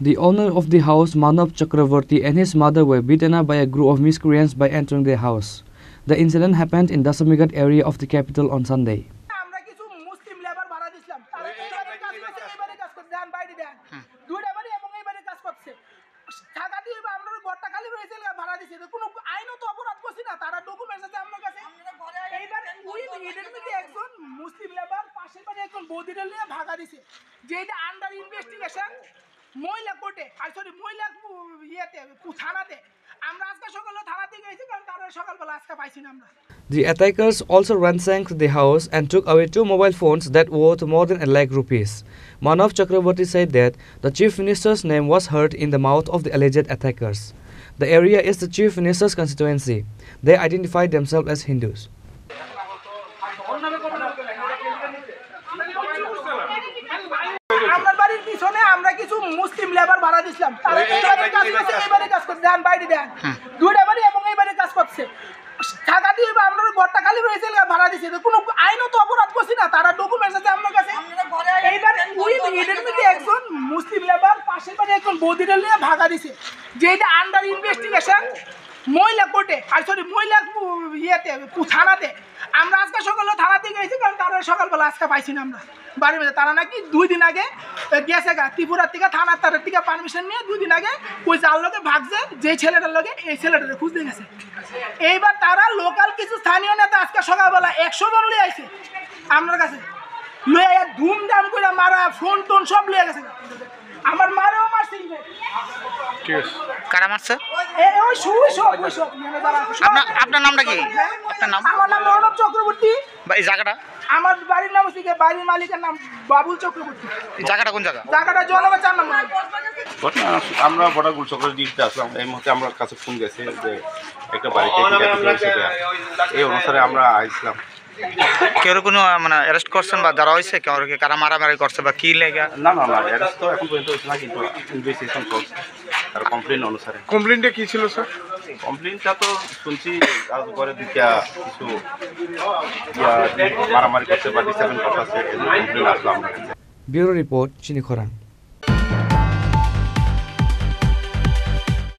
The owner of the house, Manav Chakravarti, and his mother were beaten up by a group of miscreants by entering their house. The incident happened in Dasamighat area of the capital on Sunday. মহিলা কোর্টে sorry মহিলা ইয়েতে থানাতে আমরা আজকে সকালে থানাতে গেছি কারণ তারা সকালবেলা আজকে পাইছি না আমরা The attackers also ransacked the house and took away 2 mobile phones that worth more than 1 lakh rupees. Manav Chakravarti said that the chief minister's name was heard in the mouth of the alleged attackers. The area is the chief minister's constituency. They identified themselves as Hindus. আমার বাড়ির পিছনে আমরা কিছু মুসলিম labour ভাড়া দিছিলাম তারা এইবারে কাজ করছে এইবারে কাজ করছে দেন বাইরে দেন দুইটা বাড়ি এবং এইবারে কাজ করছে টাকা দিয়ে আমরা ঘরটা খালি হয়েছে ভাড়া দিছি কোনো আইনত অপরাধ করছি না তারা ডকুমেন্টস আছে আমার কাছে এইবার ওই এদের মধ্যে একজন মুসলিম লেবার পাশের বাড়ি একজন বৌদিটা নিয়ে ভাগা দিছে যেটা আন্ডার ইনভেস্টিগেশন মহিলা কোর্টে সরি মহিলা ইয়েতে থানাতে আমরা আজকে সকালে থানাতে গেছি কারণ তারা সকালবেলা আজকে পাইছি না আমরা বাড়ির মধ্যে তারা নাকি 2 দিন আগে গেছে ত্রিপুরা থেকে থানার তার থেকে পারমিশন নিয়ে 2 দিন আগে ওই যার লোকে ভাগছে যে ছেলেটার লোকে এই ছেলেটারে খুঁজতে গেছে এইবার তারা লোকাল কিছু স্থানীয় নেতা আজকে সকালবেলা 100 জন লিয়ে আইছে আমার কাছে লয়ে ধুমধাম করে মারা ফোন টোন সব লিয়ে গেছে আমার মারেও মারছে ঠিক আছে কারা মারছে ওই শুই সব আপনার নামটা কি আপনার নাম আমার নাম মানব চক্রবর্তী এই জায়গাটা আমার বাড়ির নাম হচ্ছে বাড়ির মালিকের নাম বাবুল চক্রবর্তী এই জায়গাটা কোন জায়গা জায়গাটা জনগণ 4 নম্বর আমরা বড় গুলচক্রের দিকতে আসলাম এই মুহূর্তে আমরা কাছে ফোন গেছে যে একটা বাড়িতে এই অনুসারে আমরা আইছিলাম কেউ কোনো মানে অ্যারেস্ট করছেন বা ধরা হয়েছে কেউ কারা মারামারি করছে বা কি লেগে না অ্যারেস্ট তো এখন পর্যন্ত হচ্ছে না কিন্তু ইনভেস্টিগেশন চলছে আর কমপ্লেন অনুসারে কমপ্লেনটা কি ছিল স্যার কমপ্লেনটা তো শুনছি আজ ঘরে দিকে কিছু মারামারি করছে বা ডিস্টার্বেন্স করছে কমপ্লেন আসলাম Bureau Report, Chinikhora.